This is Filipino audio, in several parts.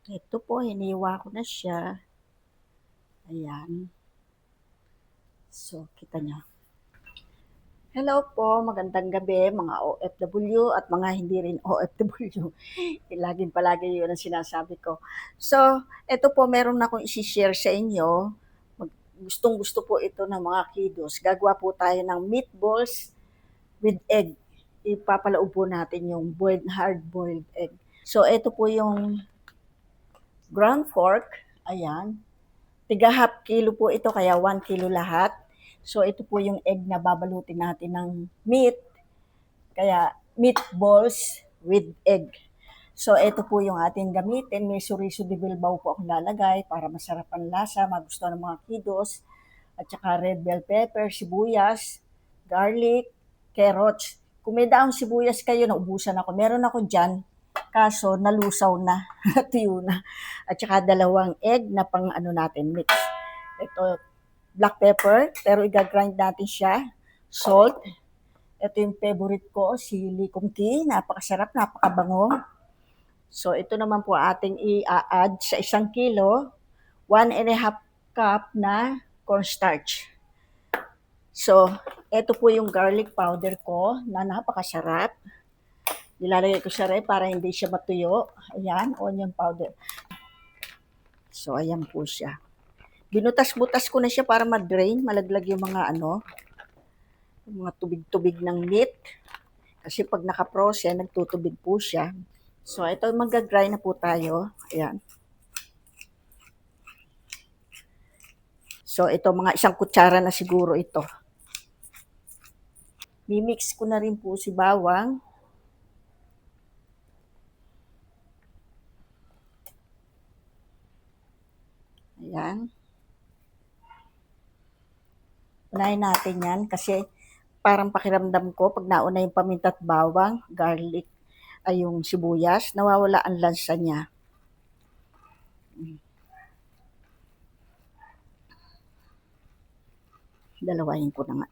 Ito po, hiniwa ko na siya. Ayan. So, kita niyo. Hello po, magandang gabi mga OFW at mga hindi rin OFW. Laging palagi yun ang sinasabi ko. So, ito po meron akong isi-share sa inyo. Gustong-gusto po ito ng mga kiddos. Gagawa po tayo ng meatballs with egg. Ipapalaob po natin yung hard-boiled egg. So, ito po yung ground pork. Ayan. Tiga half kilo po ito, kaya 1 kilo lahat. So, ito po yung egg na babalutin natin ng meat. Kaya, meatballs with egg. So, ito po yung ating gamitin. May suriso de bilbao po akong lalagay para masarap ang lasa, magustuhan ng mga kiddos. At saka red bell pepper, sibuyas, garlic, carrots. Kung may daang sibuyas kayo, naubusan ako. Meron ako dyan, kaso nalusaw na, natuyo na. At saka 2 egg na pang ano natin, mix. Ito, black pepper, pero i-grind natin siya. Salt. Ito yung favorite ko, sili kung napakasarap, napakabango. So, ito naman po ating i-add sa 1 kilo, 1.5 cup na cornstarch. So, ito po yung garlic powder ko na napakasarap. Nilalagay ko siya rin para hindi siya matuyo. Ayan, onion powder. So, ayan po siya. Binutas-butas ko na siya para ma-drain, malaglag yung mga mga tubig-tubig ng meat. Kasi pag naka-frozen, nagtutubig po siya. So, ito mag-grind na po tayo. Ayan. So, ito mga 1 kutsara na siguro ito. Mimix ko na rin po si bawang. Ayan. Unahin natin yan kasi parang pakiramdam ko pag nauna yung paminta at bawang, garlic, ay yung sibuyas, nawawala ang lansa niya. Dalawahin ko na nga.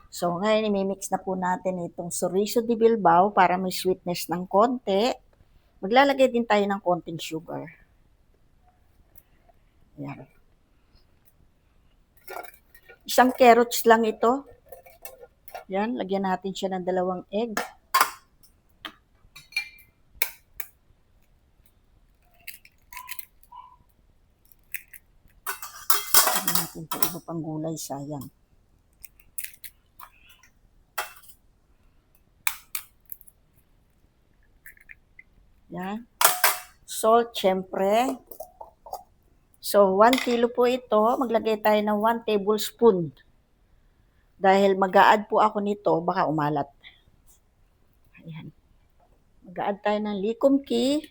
So, ngayon, imimix na po natin itong chorizo de bilbao para may sweetness ng konti. Maglalagay din tayo ng konting sugar. Ayan. 1 carrots lang ito. Yan, lagyan natin siya ng 2 egg. Lagyan natin ito iba pang gulay, sayang. Yan. Salt, syempre. So, 1 kilo po ito. Maglagay tayo ng 1 tablespoon. Dahil mag-a-add po ako nito, baka umalat. Ayan. Mag-a-add tayo ng likomki.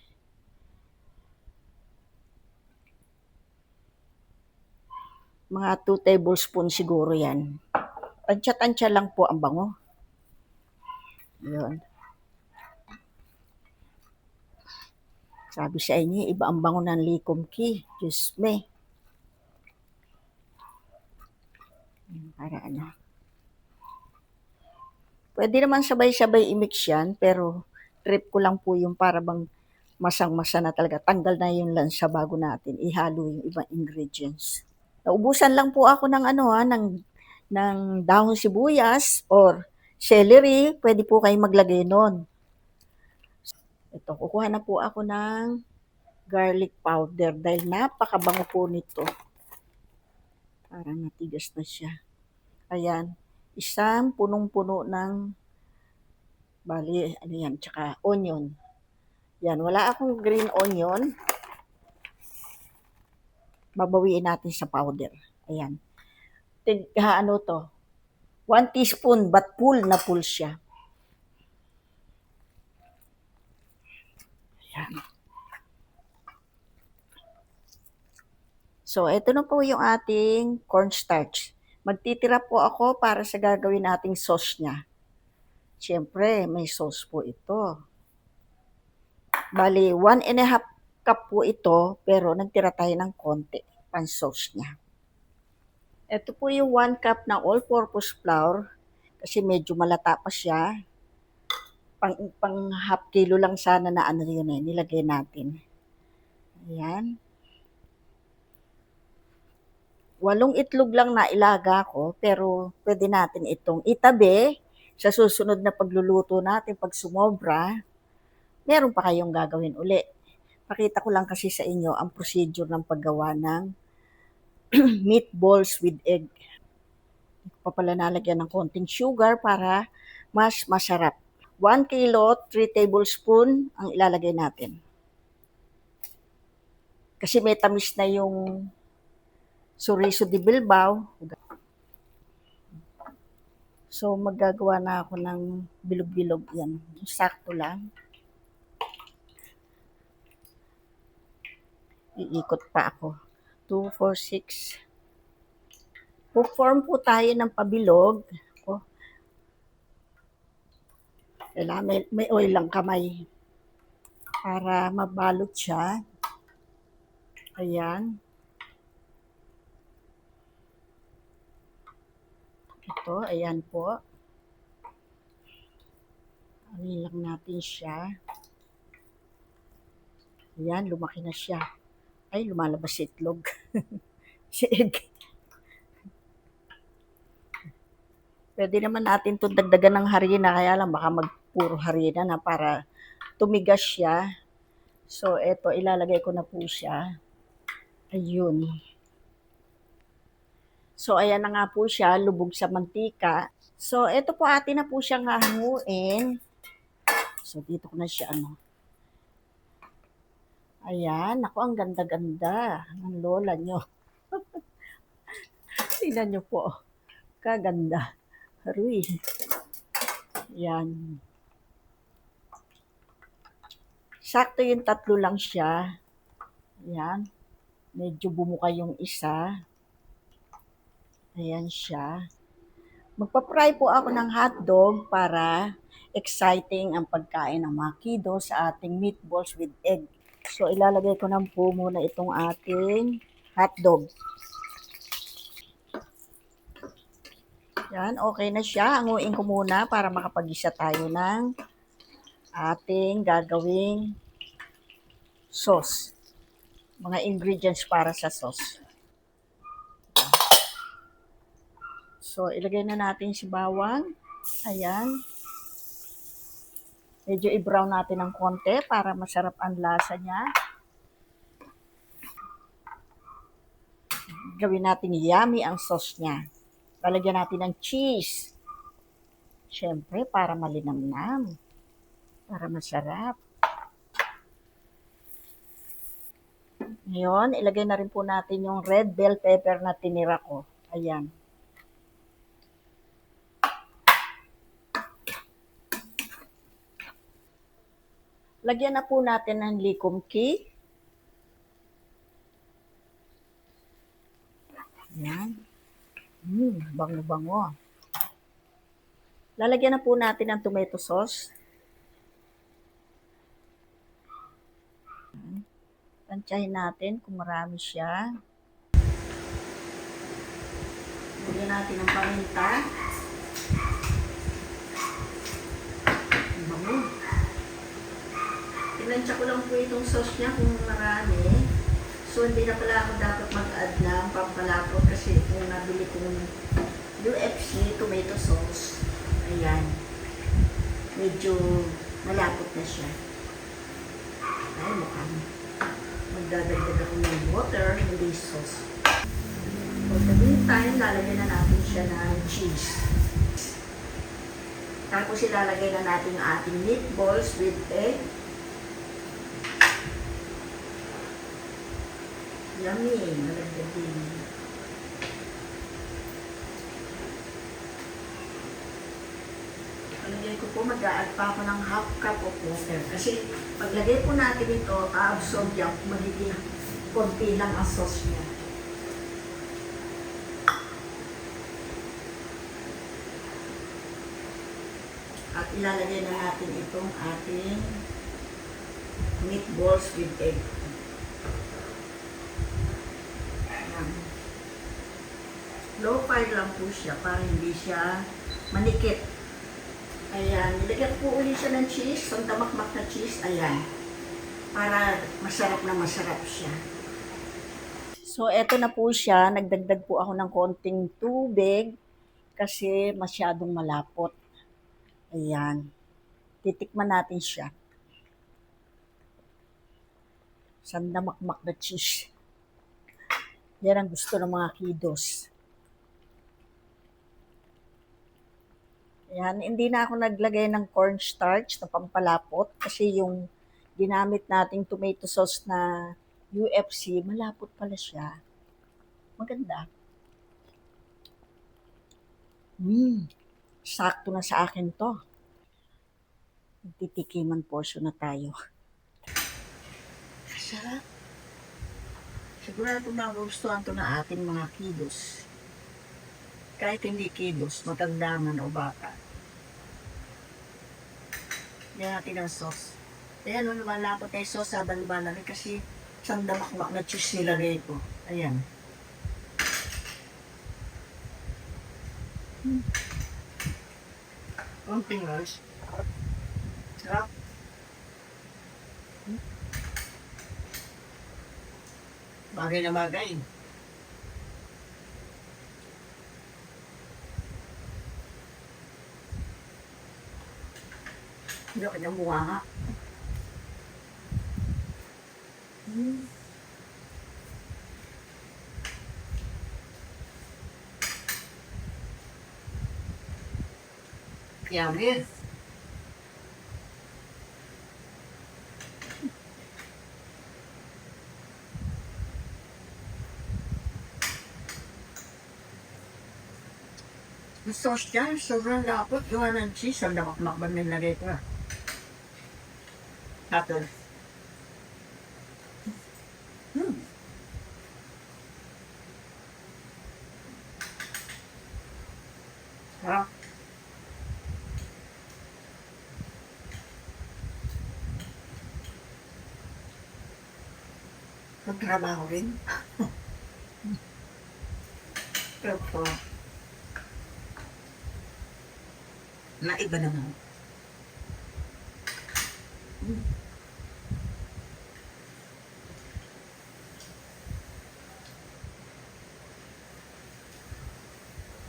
Mga 2 tablespoon siguro yan. Tansya-tansya lang po ang bango. Yun. Sabi sa inyo, iba ang bango ng likomki. Diyos me. Para ano. Pwede naman sabay-sabay i-mix yan, pero trip ko lang po yung para bang masang-masa na talaga. Tanggal na yung lansa bago natin ihalo yung ibang ingredients. Naubusan lang po ako ng ng dahon sibuyas or celery, pwede po kayong maglagay nun. Ito, kukuha na po ako ng garlic powder dahil napakabango po nito. Parang natigas na siya. Ayan, 1 punong-puno ng tsaka onion. Yan, wala akong green onion. Babawiin natin sa powder. Ayan. Ano to? 1 teaspoon, but full na full siya. Ayan. So, ito na po yung ating cornstarch. Magtitira po ako para sa gagawin nating sauce niya. Siyempre, may sauce po ito. Bali, 1.5 cup po ito, pero nagtira tayo ng konti pang sauce niya. Ito po yung 1 cup ng all-purpose flour kasi medyo malata pa siya. pang half kilo lang sana na ano yun eh, nilagay natin. Ayan. 8 itlog lang na ilaga ko, pero pwede natin itong itabi sa susunod na pagluluto natin. Pag sumobra, meron pa kayong gagawin uli. Pakita ko lang kasi sa inyo ang procedure ng paggawa ng meatballs with egg. Pa pala nalagyan ng konting sugar para mas masarap. 1 kilo, 3 tablespoon ang ilalagay natin. Kasi may tamis na yung Chorizo de Bilbao. So, maggagawa na ako ng bilog-bilog yan. Sakto lang. Iikot pa ako. 2, 4, 6. Puform po tayo ng pabilog. Oh, kailangan may oil lang kamay para mabalot siya. Ayan. Ito, ayan po. Ano lang natin siya. Ayan, lumaki na siya. Ay, lumalabas si itlog. Si egg. Pwede naman natin itong dagdagan ng harina, kaya lang baka magpuro harina na para tumigas siya. So, eto, ilalagay ko na po siya. Ayun. So, ayan na nga po siya, lubog sa mantika. So, eto po atin na po siyang hahanguin. So, dito ko na siya, Ayan, ako ang ganda-ganda ng lola nyo. Tingnan nyo po, kaganda. Haruy. Yan. Sakto yung 3 lang siya. Ayan. Medyo bumuka yung isa. Ayan siya. Magpa-fry po ako ng hotdog para exciting ang pagkain ng mga kiddo sa ating meatballs with egg. So, ilalagay ko na po muna itong ating hotdog. Yan, okay na siya. Hanguin ko muna para makapag-isa tayo ng ating gagawing sauce. Mga ingredients para sa sauce. So, ilagay na natin si bawang. Ayan. Medyo i-brown natin ng konti para masarap ang lasa niya. Gawin natin yummy ang sauce niya. Lalagyan natin ng cheese. Siyempre, para malinamnam. Para masarap. Ngayon, ilagay na rin po natin yung red bell pepper na tinira ko. Ayan. Lagyan na po natin ng likomki. Ayan. Bango-bango. Lalagyan na po natin ng tomato sauce. Tansyahin natin kung marami siya. Lagyan natin ng paminta. Bango. Tinansya ko lang po itong sauce niya kung marami. So, hindi na pala ako dapat mag-add ng pampalapot kasi kung nabili kong UFC tomato sauce, ayan, medyo malapot na siya. Ay, mukhang magdadagdag ako ng water, hindi sauce. For the meantime, lalagyan na natin siya ng cheese. Tapos ilalagay na natin ang ating meatballs with egg. Yummy, malagyan din. Palagay ko po, mag-a-add pa ako ng half cup of water. Kasi paglagay po natin ito, a-absorb yan, magiging konti lang ang sauce niya. At ilalagay na natin itong ating meatballs with egg. Low fire lang po siya para hindi siya manikit. Ayan, nilagyan ko uli siya ng cheese, ang damakmak na cheese, ayan. Para masarap na masarap siya. So, eto na po siya. Nagdagdag po ako ng konting tubig kasi masyadong malapot. Ayan. Titikman natin siya. Sandamakmak na cheese. Yan ang gusto ng mga kiddos. Ayan, hindi na ako naglagay ng cornstarch na pampalapot kasi yung ginamit nating tomato sauce na UFC, malapot pala siya. Maganda. Sakto na sa akin to. Titikiman portion na tayo. Sarap. Sigurado magustuhan to na ating mga kiddos. Kahit hindi kiddos, matanda man o bata. Yan natin ang sauce. Ayan, nung lumalapot na yung sauce, habang lumalaki kasi isang damakmak na cheese nilagay ko. Ayan. Konting rice. Sarap. Bagay na bagay. Hindi ako niyang mukha nga. Yummy. Yung sauce niya, sobrang lapot. Gawa ng cheese, ang damakmak ba nilagay ko? Tapos, sarap. Magtrabaho rin. Pero po, naiba naman.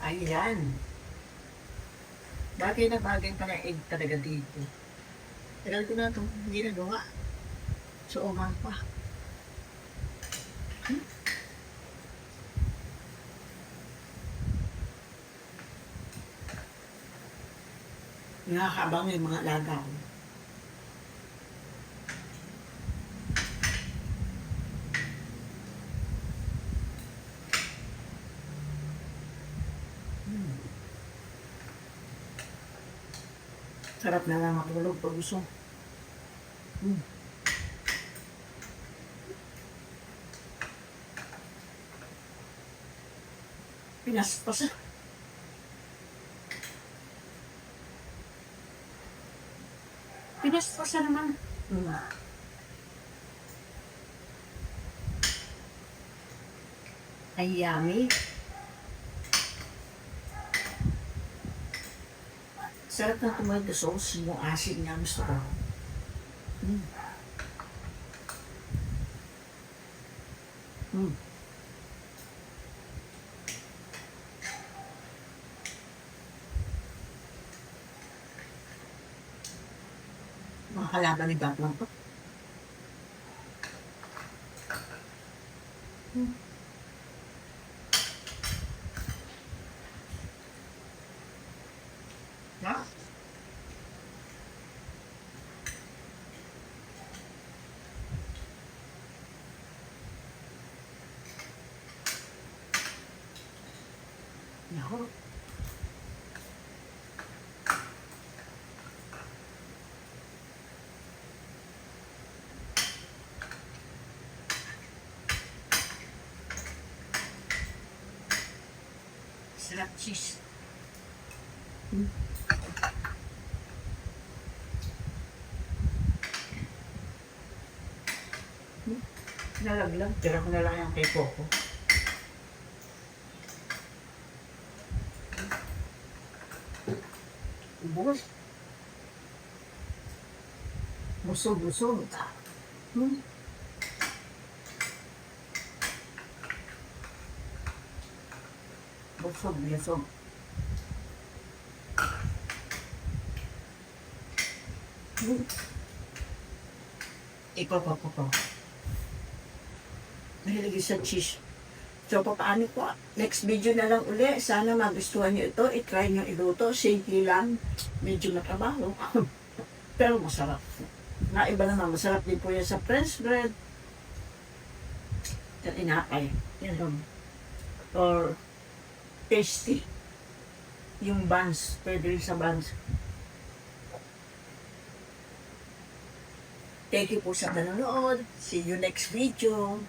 Ayan. Bagay na bagay pa na egg talaga dito. Tagal ko na itong hindi nagawa. So, umang pa. Nakakabang yung mga lagaw. Sarap na lang matulog pag gusto. Pinaspas. Pinaspas na naman. Ay, yummy. Sarap ng tomato sauce, yung asin niya, gusto ko. Mga kalaban ni Batman to. Yeah. No. Sarap cheese. Nalaglag. Tira ko na lang yung kay Coco. Ubus. Busog-busog. Hmm? Busog-busog. Hmm? Ikaw pa. Mahilig sa cheese. So, paano po? Next video na lang uli. Sana magustuhan niyo ito. I-try niyo iluto. Simple lang. Medyo matrabaho. Pero masarap. Naiba naman. Masarap din po yan sa French bread. At inakay. Yan lang. Or tasty. Yung buns. Pwede rin sa buns. Thank you po sa nanonood. See you next video.